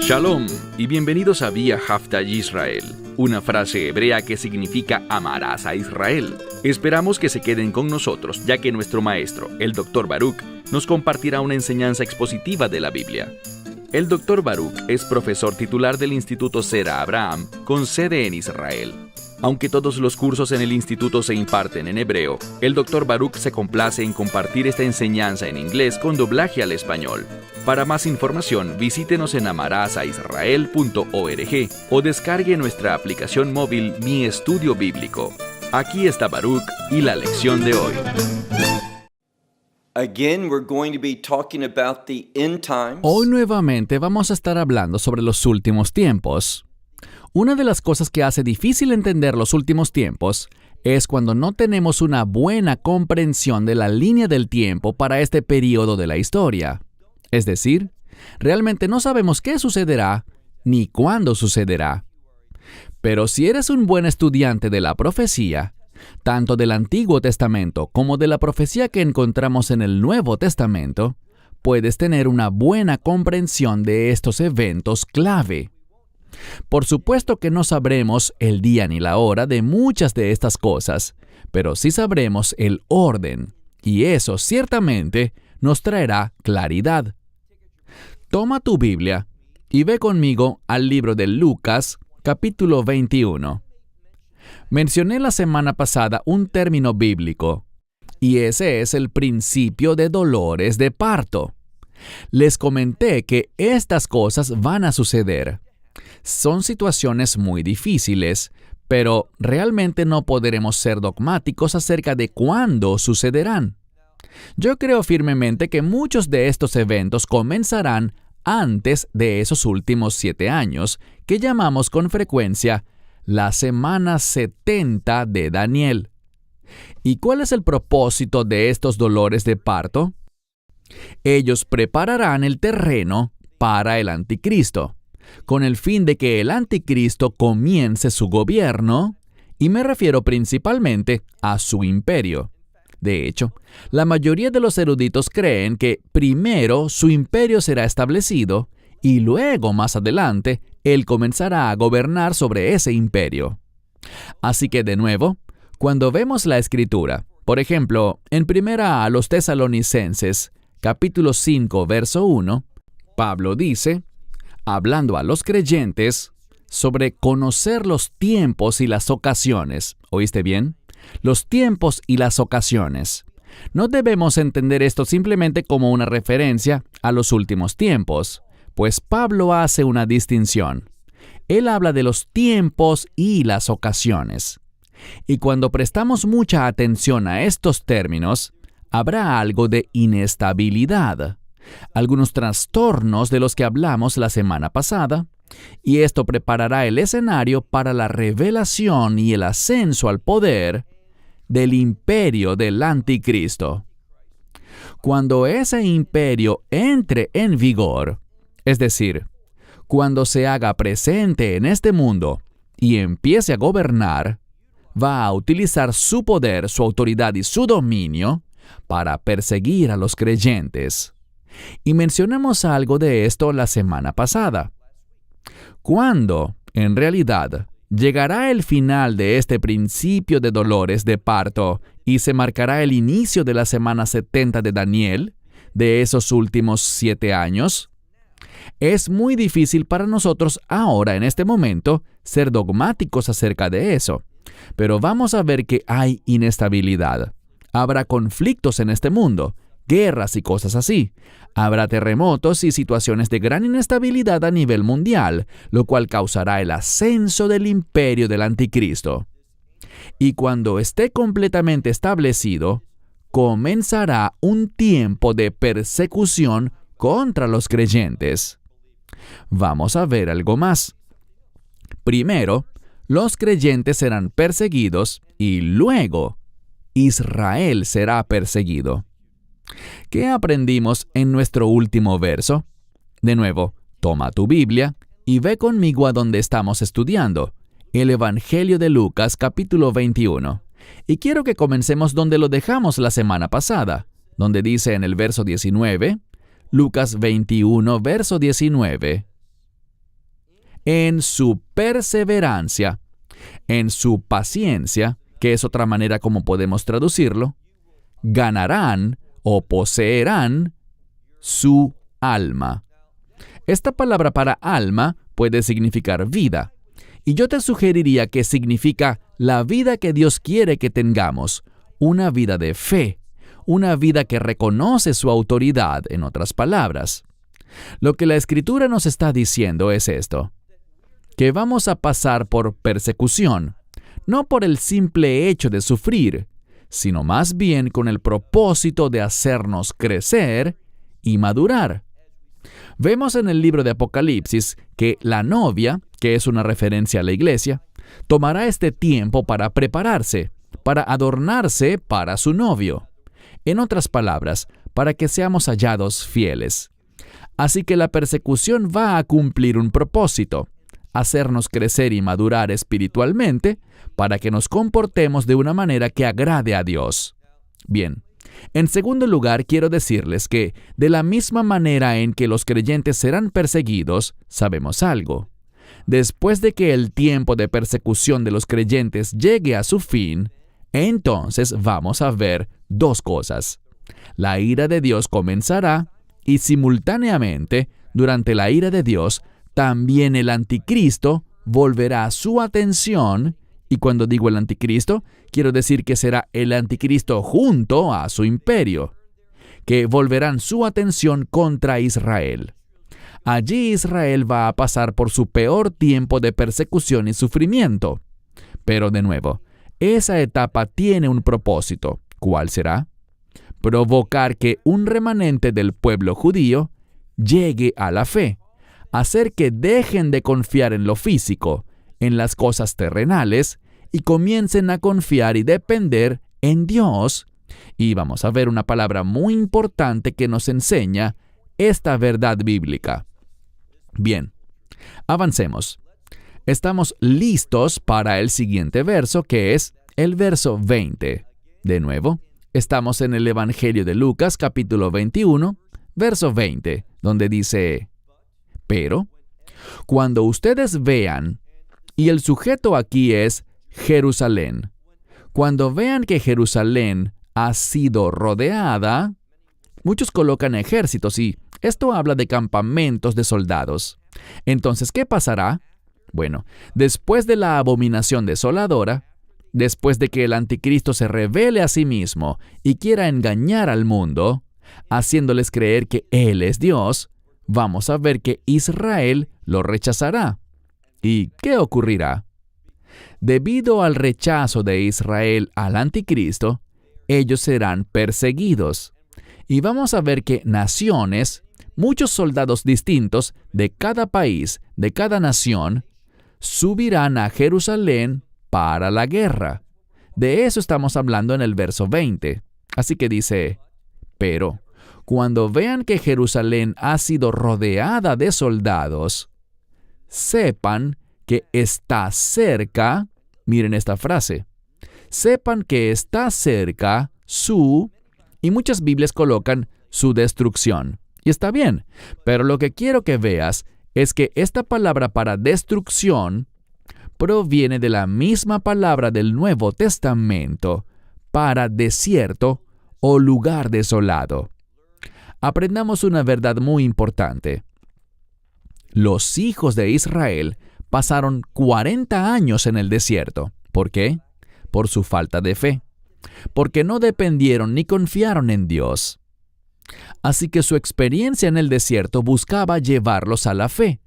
Shalom y bienvenidos a Vía Hafta Yisrael, una frase hebrea que significa amarás a Israel. Esperamos que se queden con nosotros, ya que nuestro maestro, el Dr. Baruch, nos compartirá una enseñanza expositiva de la Biblia. El Dr. Baruch es profesor titular del Instituto Sera Abraham, con sede en Israel. Aunque todos los cursos en el instituto se imparten en hebreo, el Dr. Baruch se complace en compartir esta enseñanza en inglés con doblaje al español. Para más información, visítenos en amarasaisrael.org o descargue nuestra aplicación móvil Mi Estudio Bíblico. Aquí está Baruch y la lección de hoy. Hoy nuevamente vamos a estar hablando sobre los últimos tiempos. Una de las cosas que hace difícil entender los últimos tiempos es cuando no tenemos una buena comprensión de la línea del tiempo para este periodo de la historia. Es decir, realmente no sabemos qué sucederá ni cuándo sucederá. Pero si eres un buen estudiante de la profecía, tanto del Antiguo Testamento como de la profecía que encontramos en el Nuevo Testamento, puedes tener una buena comprensión de estos eventos clave. Por supuesto que no sabremos el día ni la hora de muchas de estas cosas, pero sí sabremos el orden, y eso ciertamente nos traerá claridad. Toma tu Biblia y ve conmigo al libro de Lucas, capítulo 21. Mencioné la semana pasada un término bíblico, y ese es el principio de dolores de parto. Les comenté que estas cosas van a suceder. Son situaciones muy difíciles, pero realmente no podremos ser dogmáticos acerca de cuándo sucederán. Yo creo firmemente que muchos de estos eventos comenzarán antes de esos últimos 7 años, que llamamos con frecuencia la semana 70 de Daniel. ¿Y cuál es el propósito de estos dolores de parto? Ellos prepararán el terreno para el anticristo, con el fin de que el anticristo comience su gobierno, y me refiero principalmente a su imperio. De hecho, la mayoría de los eruditos creen que primero su imperio será establecido y luego, más adelante, él comenzará a gobernar sobre ese imperio. Así que, de nuevo, cuando vemos la Escritura, por ejemplo, en 1 a los Tesalonicenses, capítulo 5, verso 1, Pablo dice, hablando a los creyentes, sobre conocer los tiempos y las ocasiones. ¿Oíste bien? Los tiempos y las ocasiones. No debemos entender esto simplemente como una referencia a los últimos tiempos, pues Pablo hace una distinción. Él habla de los tiempos y las ocasiones. Y cuando prestamos mucha atención a estos términos, habrá algo de inestabilidad, algunos trastornos de los que hablamos la semana pasada, y esto preparará el escenario para la revelación y el ascenso al poder del imperio del anticristo. Cuando ese imperio entre en vigor, es decir, cuando se haga presente en este mundo y empiece a gobernar, va a utilizar su poder, su autoridad y su dominio para perseguir a los creyentes. Y mencionamos algo de esto la semana pasada. ¿Cuándo, en realidad, llegará el final de este principio de dolores de parto y se marcará el inicio de la semana 70 de Daniel, de esos últimos 7 años? Es muy difícil para nosotros ahora, en este momento, ser dogmáticos acerca de eso. Pero vamos a ver que hay inestabilidad. Habrá conflictos en este mundo, guerras y cosas así. Habrá terremotos y situaciones de gran inestabilidad a nivel mundial, lo cual causará el ascenso del imperio del anticristo. Y cuando esté completamente establecido, comenzará un tiempo de persecución contra los creyentes. Vamos a ver algo más. Primero, los creyentes serán perseguidos y luego Israel será perseguido. ¿Qué aprendimos en nuestro último verso? De nuevo, toma tu Biblia y ve conmigo a donde estamos estudiando, el Evangelio de Lucas, capítulo 21. Y quiero que comencemos donde lo dejamos la semana pasada, donde dice en el verso 19, Lucas 21, verso 19. en su perseverancia, en su paciencia, que es otra manera como podemos traducirlo, ganarán o poseerán su alma. Esta palabra para alma puede significar vida, y yo te sugeriría que significa la vida que Dios quiere que tengamos, una vida de fe, una vida que reconoce su autoridad, en otras palabras. Lo que la Escritura nos está diciendo es esto, que vamos a pasar por persecución, no por el simple hecho de sufrir, sino más bien con el propósito de hacernos crecer y madurar. Vemos en el libro de Apocalipsis que la novia, que es una referencia a la iglesia, tomará este tiempo para prepararse, para adornarse para su novio. En otras palabras, para que seamos hallados fieles. Así que la persecución va a cumplir un propósito, hacernos crecer y madurar espiritualmente para que nos comportemos de una manera que agrade a Dios. Bien, en segundo lugar, quiero decirles que de la misma manera en que los creyentes serán perseguidos, sabemos algo. Después de que el tiempo de persecución de los creyentes llegue a su fin, entonces vamos a ver dos cosas. La ira de Dios comenzará y simultáneamente, durante la ira de Dios, también el anticristo volverá su atención, y cuando digo el anticristo, quiero decir que será el anticristo junto a su imperio, que volverán su atención contra Israel. Allí Israel va a pasar por su peor tiempo de persecución y sufrimiento. Pero de nuevo, esa etapa tiene un propósito. ¿Cuál será? Provocar que un remanente del pueblo judío llegue a la fe, hacer que dejen de confiar en lo físico, en las cosas terrenales, y comiencen a confiar y depender en Dios. Y vamos a ver una palabra muy importante que nos enseña esta verdad bíblica. Bien, avancemos. Estamos listos para el siguiente verso, que es el verso 20. De nuevo, estamos en el Evangelio de Lucas, capítulo 21, verso 20, donde dice: pero, cuando ustedes vean, y el sujeto aquí es Jerusalén, cuando vean que Jerusalén ha sido rodeada, muchos colocan ejércitos y esto habla de campamentos de soldados. Entonces, ¿qué pasará? Bueno, después de la abominación desoladora, después de que el anticristo se revele a sí mismo y quiera engañar al mundo, haciéndoles creer que Él es Dios, vamos a ver que Israel lo rechazará. ¿Y qué ocurrirá? Debido al rechazo de Israel al anticristo, ellos serán perseguidos. Y vamos a ver que naciones, muchos soldados distintos de cada país, de cada nación, subirán a Jerusalén para la guerra. De eso estamos hablando en el verso 20. Así que dice: pero cuando vean que Jerusalén ha sido rodeada de soldados, sepan que está cerca, miren esta frase, sepan que está cerca y muchas Biblias colocan su destrucción. Y está bien, pero lo que quiero que veas es que esta palabra para destrucción proviene de la misma palabra del Nuevo Testamento para desierto o lugar desolado. Aprendamos una verdad muy importante. Los hijos de Israel pasaron 40 años en el desierto. ¿Por qué? Por su falta de fe. Porque no dependieron ni confiaron en Dios. Así que su experiencia en el desierto buscaba llevarlos a la fe.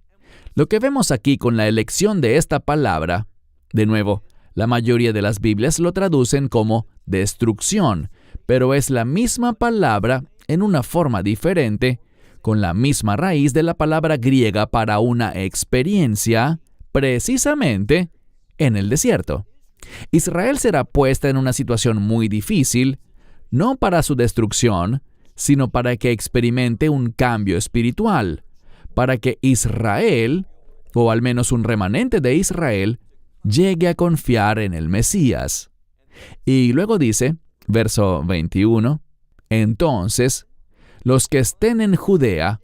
Lo que vemos aquí con la elección de esta palabra, de nuevo, la mayoría de las Biblias lo traducen como destrucción, pero es la misma palabra en una forma diferente, con la misma raíz de la palabra griega para una experiencia, precisamente en el desierto. Israel será puesta en una situación muy difícil, no para su destrucción, sino para que experimente un cambio espiritual, para que Israel, o al menos un remanente de Israel, llegue a confiar en el Mesías. Y luego dice, verso 21, entonces, los que estén en Judea,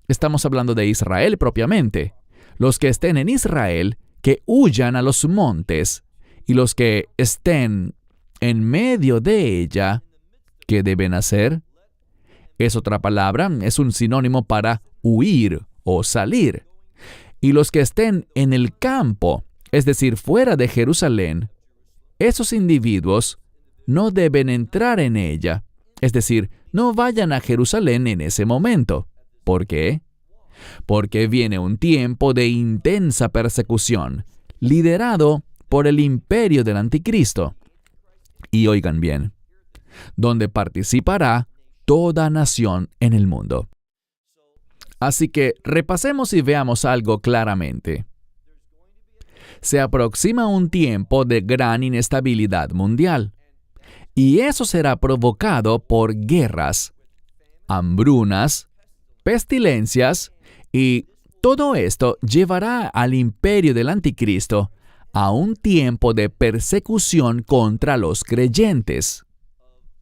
estamos hablando de Israel propiamente, Los que estén en Israel, que huyan a los montes, y los que estén en medio de ella, ¿qué deben hacer? Es otra palabra, es un sinónimo para huir o salir. Y los que estén en el campo, es decir, fuera de Jerusalén, esos individuos no deben entrar en ella. Es decir, no vayan a Jerusalén en ese momento. ¿Por qué? Porque viene un tiempo de intensa persecución, liderado por el imperio del anticristo. Y oigan bien, donde participará toda nación en el mundo. Así que repasemos y veamos algo claramente. Se aproxima un tiempo de gran inestabilidad mundial, y eso será provocado por guerras, hambrunas, pestilencias, y todo esto llevará al imperio del anticristo a un tiempo de persecución contra los creyentes.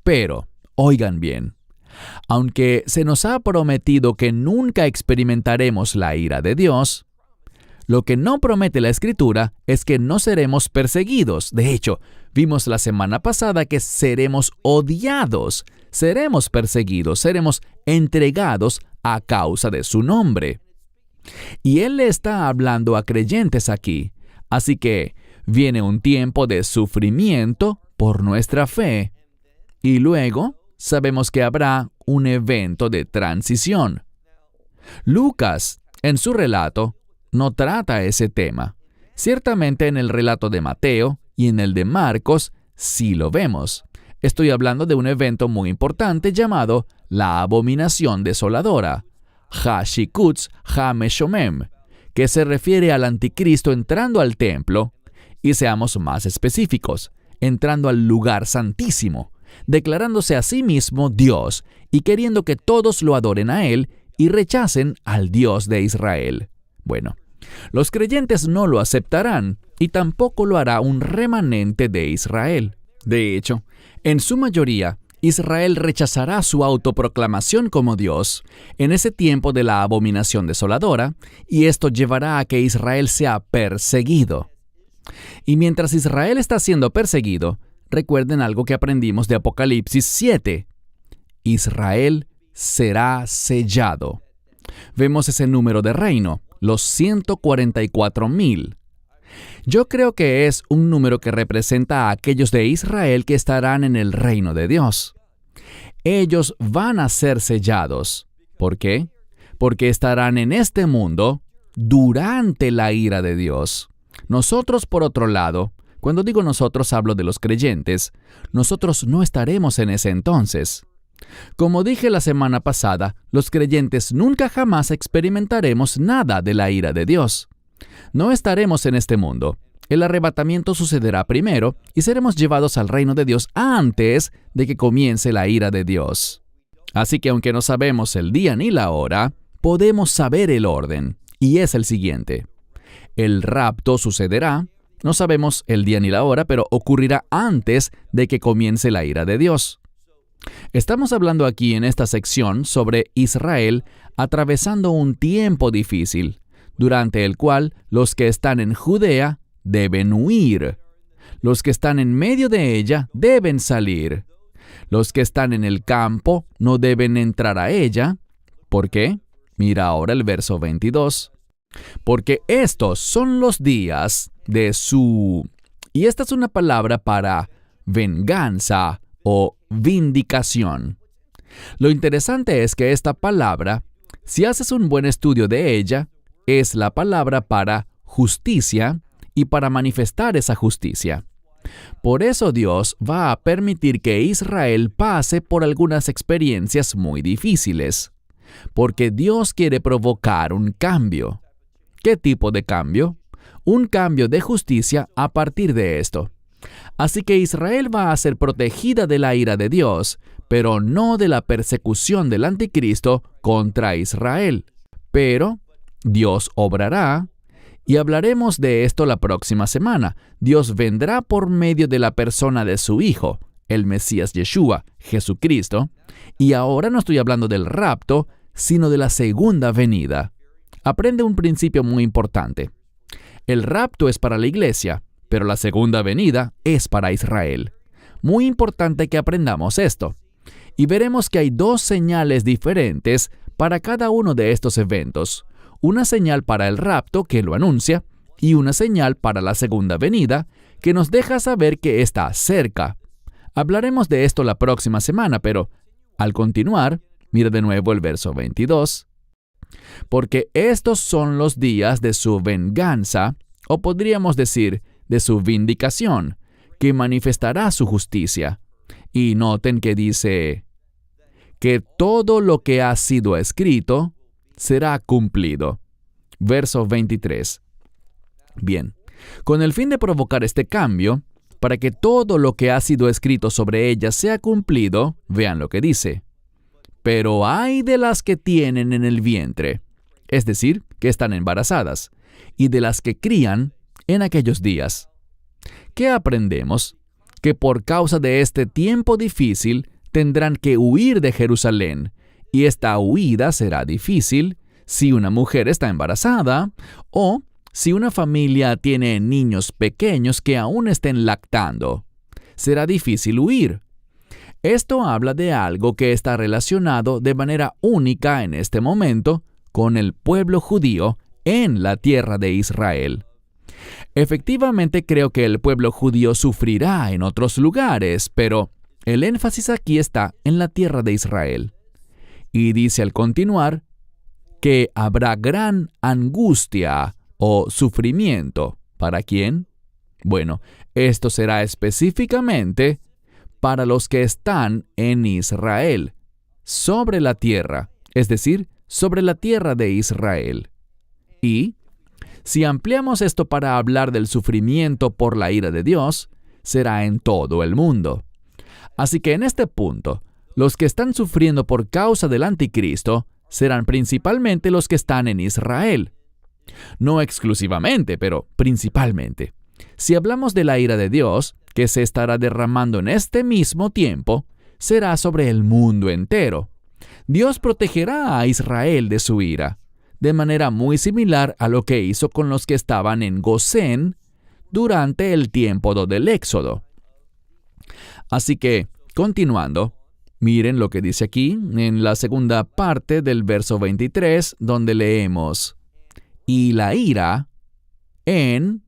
Pero, oigan bien, aunque se nos ha prometido que nunca experimentaremos la ira de Dios, lo que no promete la Escritura es que no seremos perseguidos. De hecho, vimos la semana pasada que seremos odiados, seremos perseguidos, seremos entregados a causa de su nombre. Y Él le está hablando a creyentes aquí. Así que viene un tiempo de sufrimiento por nuestra fe. Y luego sabemos que habrá un evento de transición. Lucas, en su relato, no trata ese tema. Ciertamente en el relato de Mateo y en el de Marcos sí lo vemos. Estoy hablando de un evento muy importante llamado la abominación desoladora, Ha-Shikutz Ha-Meshomem, que se refiere al anticristo entrando al templo, y seamos más específicos, entrando al lugar santísimo, declarándose a sí mismo Dios y queriendo que todos lo adoren a Él y rechacen al Dios de Israel. Bueno, los creyentes no lo aceptarán y tampoco lo hará un remanente de Israel. De hecho, en su mayoría, Israel rechazará su autoproclamación como Dios en ese tiempo de la abominación desoladora, y esto llevará a que Israel sea perseguido. Y mientras Israel está siendo perseguido, recuerden algo que aprendimos de Apocalipsis 7. Israel será sellado. Vemos ese número de reino, los 144,000. Yo creo que es un número que representa a aquellos de Israel que estarán en el reino de Dios. Ellos van a ser sellados. ¿Por qué? Porque estarán en este mundo durante la ira de Dios. Nosotros, por otro lado, cuando digo nosotros hablo de los creyentes, nosotros no estaremos en ese entonces. Como dije la semana pasada, los creyentes nunca jamás experimentaremos nada de la ira de Dios. No estaremos en este mundo. El arrebatamiento sucederá primero y seremos llevados al reino de Dios antes de que comience la ira de Dios. Así que aunque no sabemos el día ni la hora, podemos saber el orden, y es el siguiente. El rapto sucederá, no sabemos el día ni la hora, pero ocurrirá antes de que comience la ira de Dios. Estamos hablando aquí en esta sección sobre Israel atravesando un tiempo difícil, durante el cual los que están en Judea deben huir. Los que están en medio de ella deben salir. Los que están en el campo no deben entrar a ella. ¿Por qué? Mira ahora el verso 22. Porque estos son los días de su... Y esta es una palabra para venganza o vindicación. Lo interesante es que esta palabra, si haces un buen estudio de ella, es la palabra para justicia y para manifestar esa justicia. Por eso Dios va a permitir que Israel pase por algunas experiencias muy difíciles, porque Dios quiere provocar un cambio. ¿Qué tipo de cambio? Un cambio de justicia a partir de esto. Así que Israel va a ser protegida de la ira de Dios, pero no de la persecución del anticristo contra Israel. Pero Dios obrará, y hablaremos de esto la próxima semana. Dios vendrá por medio de la persona de su Hijo, el Mesías Yeshua, Jesucristo, y ahora no estoy hablando del rapto, sino de la segunda venida. aprende un principio muy importante. El rapto es para la iglesia, pero la segunda venida es para Israel. Muy importante que aprendamos esto. Y veremos que hay dos señales diferentes para cada uno de estos eventos. Una señal para el rapto que lo anuncia y una señal para la segunda venida que nos deja saber que está cerca. Hablaremos de esto la próxima semana, pero al continuar, mira de nuevo el verso 22. Porque estos son los días de su venganza, o podríamos decir, de su vindicación, que manifestará su justicia. Y noten que dice que todo lo que ha sido escrito será cumplido. Verso 23. Bien, con el fin de provocar este cambio, para que todo lo que ha sido escrito sobre ella sea cumplido, vean lo que dice. Pero hay de las que tienen en el vientre, es decir, que están embarazadas, y de las que crían en aquellos días. ¿Qué aprendemos? Que por causa de este tiempo difícil tendrán que huir de Jerusalén, y esta huida será difícil si una mujer está embarazada o si una familia tiene niños pequeños que aún estén lactando. Será difícil huir. Esto habla de algo que está relacionado de manera única en este momento con el pueblo judío en la tierra de Israel. Efectivamente, creo que el pueblo judío sufrirá en otros lugares, pero el énfasis aquí está en la tierra de Israel. Y dice al continuar que habrá gran angustia o sufrimiento. ¿Para quién? Bueno, esto será específicamente para los que están en Israel, sobre la tierra, es decir, sobre la tierra de Israel. Y si ampliamos esto para hablar del sufrimiento por la ira de Dios, será en todo el mundo. Así que en este punto, los que están sufriendo por causa del anticristo serán principalmente los que están en Israel. No exclusivamente, pero principalmente. Si hablamos de la ira de Dios, que se estará derramando en este mismo tiempo, será sobre el mundo entero. Dios protegerá a Israel de su ira, de manera muy similar a lo que hizo con los que estaban en Gosén durante el tiempo del Éxodo. Así que, continuando, miren lo que dice aquí en la segunda parte del verso 23, donde leemos: y la ira en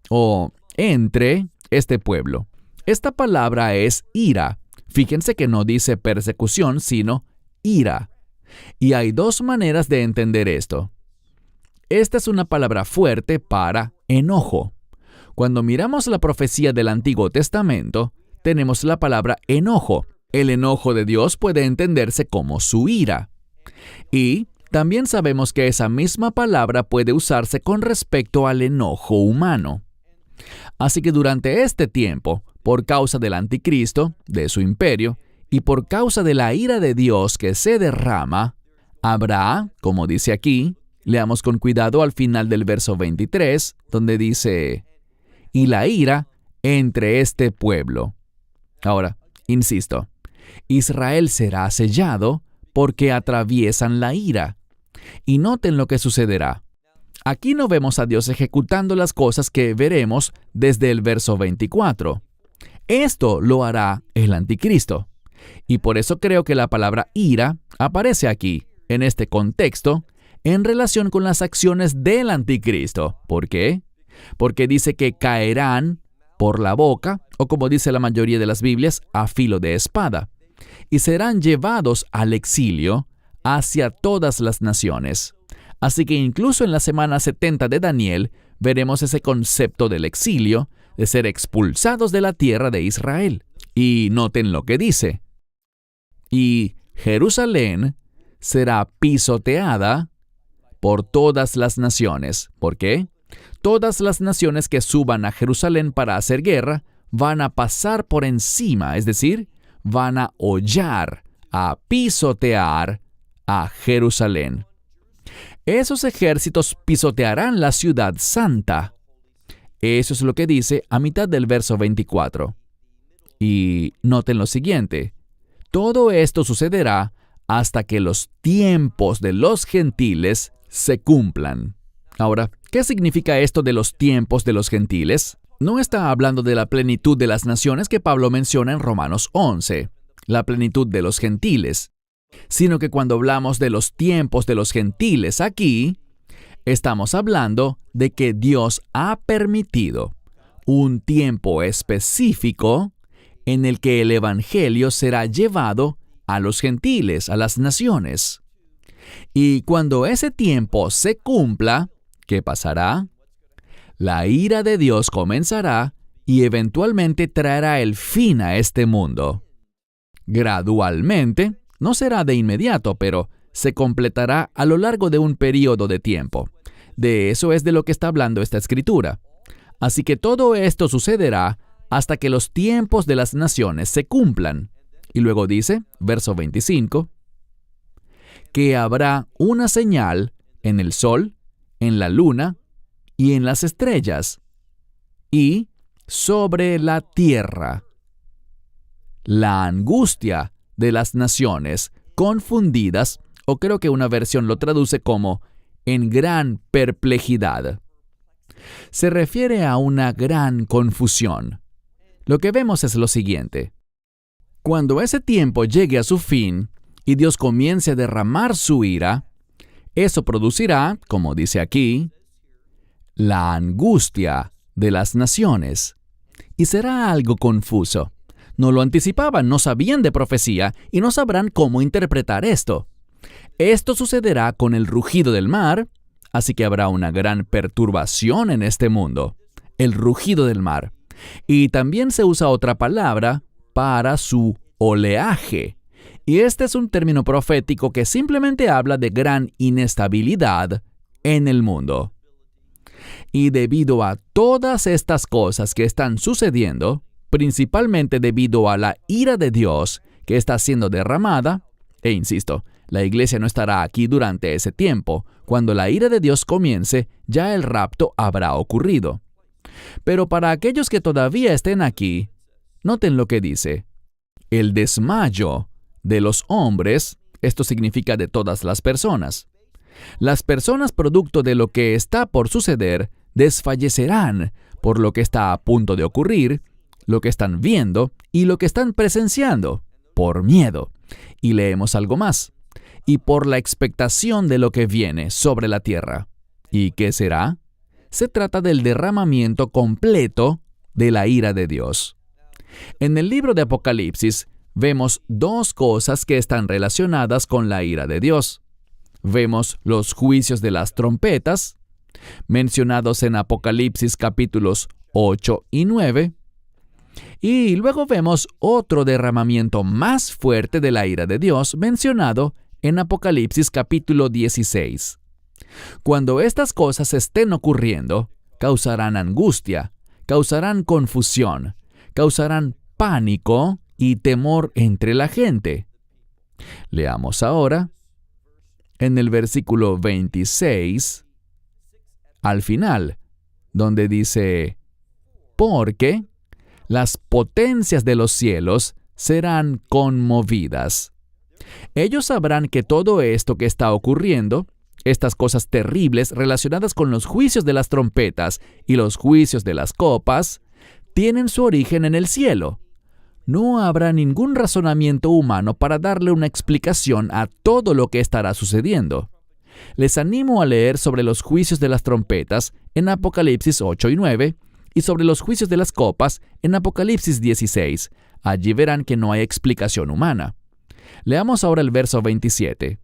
o entre este pueblo. Esta palabra es ira. Fíjense que no dice persecución, sino ira. Y hay dos maneras de entender esto. Esta es una palabra fuerte para enojo. Cuando miramos la profecía del Antiguo Testamento, tenemos la palabra enojo. El enojo de Dios puede entenderse como su ira. Y también sabemos que esa misma palabra puede usarse con respecto al enojo humano. Así que durante este tiempo, por causa del anticristo, de su imperio, y por causa de la ira de Dios que se derrama, habrá, como dice aquí, leamos con cuidado al final del verso 23, donde dice: y la ira entre este pueblo. Ahora, insisto, Israel será sellado porque atraviesan la ira. Y noten lo que sucederá. Aquí no vemos a Dios ejecutando las cosas que veremos desde el verso 24. Esto lo hará el anticristo. Y por eso creo que la palabra ira aparece aquí, en este contexto, en relación con las acciones del anticristo. ¿Por qué? Porque dice que caerán por la boca, o como dice la mayoría de las Biblias, a filo de espada, y serán llevados al exilio hacia todas las naciones. Así que incluso en la semana 70 de Daniel veremos ese concepto del exilio, de ser expulsados de la tierra de Israel. Y noten lo que dice: y Jerusalén será pisoteada por todas las naciones. ¿Por qué? Todas las naciones que suban a Jerusalén para hacer guerra van a pasar por encima, es decir, van a hollar, a pisotear a Jerusalén. Esos ejércitos pisotearán la ciudad santa. Eso es lo que dice a mitad del verso 24. Y noten lo siguiente: todo esto sucederá hasta que los tiempos de los gentiles se cumplan. Ahora, ¿qué significa esto de los tiempos de los gentiles? No está hablando de la plenitud de las naciones que Pablo menciona en Romanos 11, la plenitud de los gentiles, sino que cuando hablamos de los tiempos de los gentiles aquí, estamos hablando de que Dios ha permitido un tiempo específico en el que el Evangelio será llevado a los gentiles, a las naciones. Y cuando ese tiempo se cumpla, ¿qué pasará? La ira de Dios comenzará y eventualmente traerá el fin a este mundo. Gradualmente, no será de inmediato, pero se completará a lo largo de un periodo de tiempo. De eso es de lo que está hablando esta escritura. Así que todo esto sucederá hasta que los tiempos de las naciones se cumplan. Y luego dice, verso 25, que habrá una señal en el sol, en la luna y en las estrellas, y sobre la tierra. La angustia de las naciones confundidas, o creo que una versión lo traduce como en gran perplejidad. Se refiere a una gran confusión. Lo que vemos es lo siguiente. Cuando ese tiempo llegue a su fin y Dios comience a derramar su ira, eso producirá, como dice aquí, la angustia de las naciones. Y será algo confuso. No lo anticipaban, no sabían de profecía y no sabrán cómo interpretar esto. Esto sucederá con el rugido del mar, así que habrá una gran perturbación en este mundo. El rugido del mar. Y también se usa otra palabra para su oleaje. Y este es un término profético que simplemente habla de gran inestabilidad en el mundo. Y debido a todas estas cosas que están sucediendo, principalmente debido a la ira de Dios que está siendo derramada, e insisto, la iglesia no estará aquí durante ese tiempo. Cuando la ira de Dios comience, ya el rapto habrá ocurrido. Pero para aquellos que todavía estén aquí, noten lo que dice. El desmayo de los hombres, esto significa de todas las personas. Las personas producto de lo que está por suceder desfallecerán por lo que está a punto de ocurrir, lo que están viendo y lo que están presenciando, por miedo. Y leemos algo más. Y por la expectación de lo que viene sobre la tierra. ¿Y qué será? Se trata del derramamiento completo de la ira de Dios. En el libro de Apocalipsis vemos dos cosas que están relacionadas con la ira de Dios. Vemos los juicios de las trompetas, mencionados en Apocalipsis capítulos 8 y 9, y luego vemos otro derramamiento más fuerte de la ira de Dios mencionado en Apocalipsis capítulo 16. Cuando estas cosas estén ocurriendo, causarán angustia, causarán confusión, causarán pánico y temor entre la gente. Leamos ahora en el versículo 26, al final, donde dice, porque las potencias de los cielos serán conmovidas. Ellos sabrán que todo esto que está ocurriendo, estas cosas terribles relacionadas con los juicios de las trompetas y los juicios de las copas, tienen su origen en el cielo. No habrá ningún razonamiento humano para darle una explicación a todo lo que estará sucediendo. Les animo a leer sobre los juicios de las trompetas en Apocalipsis 8 y 9 y sobre los juicios de las copas en Apocalipsis 16. Allí verán que no hay explicación humana. Leamos ahora el verso 27.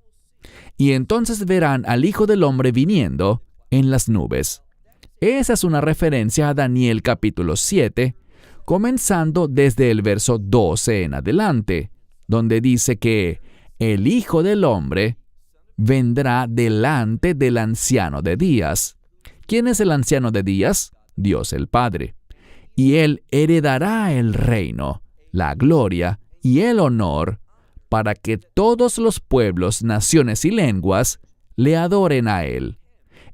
Y entonces verán al Hijo del Hombre viniendo en las nubes. Esa es una referencia a Daniel capítulo 7, comenzando desde el verso 12 en adelante, donde dice que el Hijo del Hombre vendrá delante del anciano de días. ¿Quién es el anciano de días? Dios el Padre. Y Él heredará el reino, la gloria y el honor, para que todos los pueblos, naciones y lenguas le adoren a Él.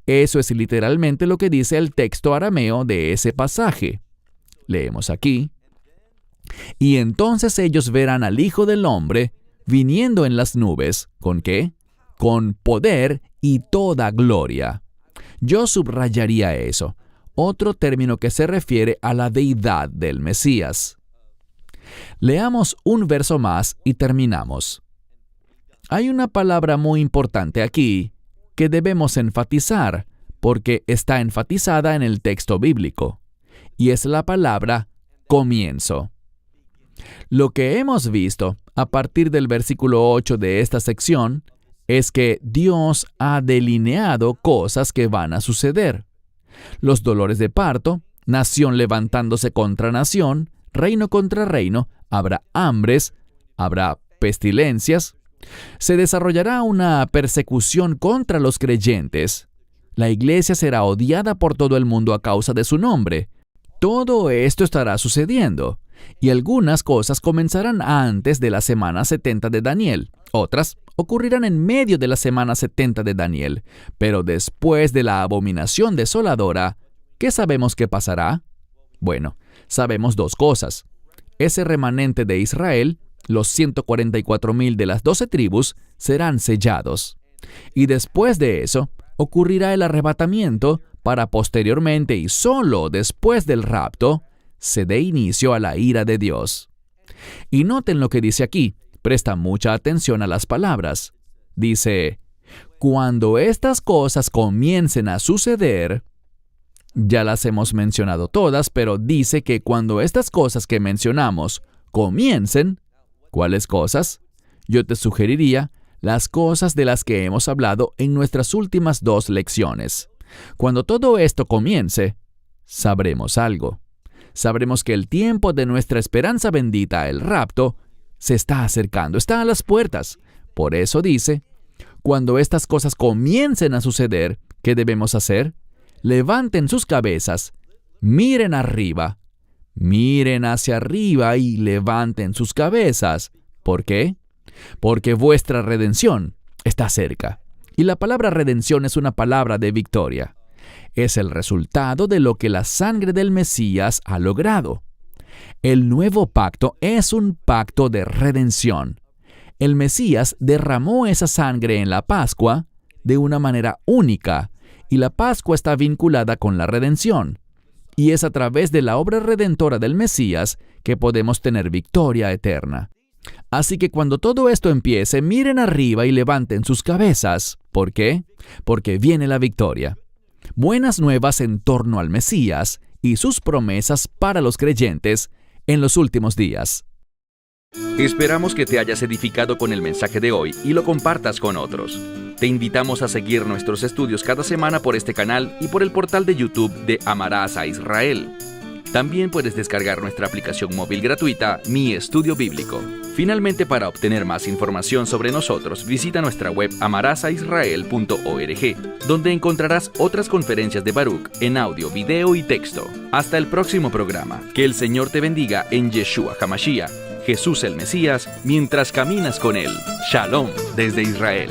Eso es literalmente lo que dice el texto arameo de ese pasaje. Leemos aquí. Y entonces ellos verán al Hijo del Hombre viniendo en las nubes. ¿Con qué? con poder y toda gloria. Yo subrayaría eso, otro término que se refiere a la deidad del Mesías. Leamos un verso más y terminamos. Hay una palabra muy importante aquí que debemos enfatizar porque está enfatizada en el texto bíblico, y es la palabra comienzo. Lo que hemos visto a partir del versículo 8 de esta sección es que Dios ha delineado cosas que van a suceder. Los dolores de parto, nación levantándose contra nación, reino contra reino, habrá hambres, habrá pestilencias, se desarrollará una persecución contra los creyentes. La iglesia será odiada por todo el mundo a causa de su nombre. Todo esto estará sucediendo, y algunas cosas comenzarán antes de la semana 70 de Daniel. Otras ocurrirán en medio de la semana 70 de Daniel. Pero después de la abominación desoladora, ¿qué sabemos que pasará? Bueno, sabemos dos cosas. Ese remanente de Israel, los 144,000 de las 12 tribus, serán sellados. Y después de eso, ocurrirá el arrebatamiento para posteriormente y solo después del rapto, se dé inicio a la ira de Dios. Y noten lo que dice aquí, presta mucha atención a las palabras. Dice, cuando estas cosas comiencen a suceder, ya las hemos mencionado todas, pero dice que cuando estas cosas que mencionamos comiencen, ¿cuáles cosas? Yo te sugeriría las cosas de las que hemos hablado en nuestras últimas 2 lecciones. Cuando todo esto comience, sabremos algo. Sabremos que el tiempo de nuestra esperanza bendita, el rapto, se está acercando, está a las puertas. Por eso dice, cuando estas cosas comiencen a suceder, ¿qué debemos hacer? Levanten sus cabezas, miren arriba, miren hacia arriba y levanten sus cabezas. ¿Por qué? Porque vuestra redención está cerca. Y la palabra redención es una palabra de victoria. Es el resultado de lo que la sangre del Mesías ha logrado. El nuevo pacto es un pacto de redención. El Mesías derramó esa sangre en la Pascua de una manera única, y la Pascua está vinculada con la redención. Y es a través de la obra redentora del Mesías que podemos tener victoria eterna. Así que cuando todo esto empiece, miren arriba y levanten sus cabezas. ¿Por qué? Porque viene la victoria. Buenas nuevas en torno al Mesías y sus promesas para los creyentes en los últimos días. Esperamos que te hayas edificado con el mensaje de hoy y lo compartas con otros. Te invitamos a seguir nuestros estudios cada semana por este canal y por el portal de YouTube de Amarás a Israel. También puedes descargar nuestra aplicación móvil gratuita, Mi Estudio Bíblico. Finalmente, para obtener más información sobre nosotros, visita nuestra web amarasaisrael.org, donde encontrarás otras conferencias de Baruch en audio, video y texto. Hasta el próximo programa. Que el Señor te bendiga en Yeshua HaMashiach, Jesús el Mesías, mientras caminas con Él. Shalom desde Israel.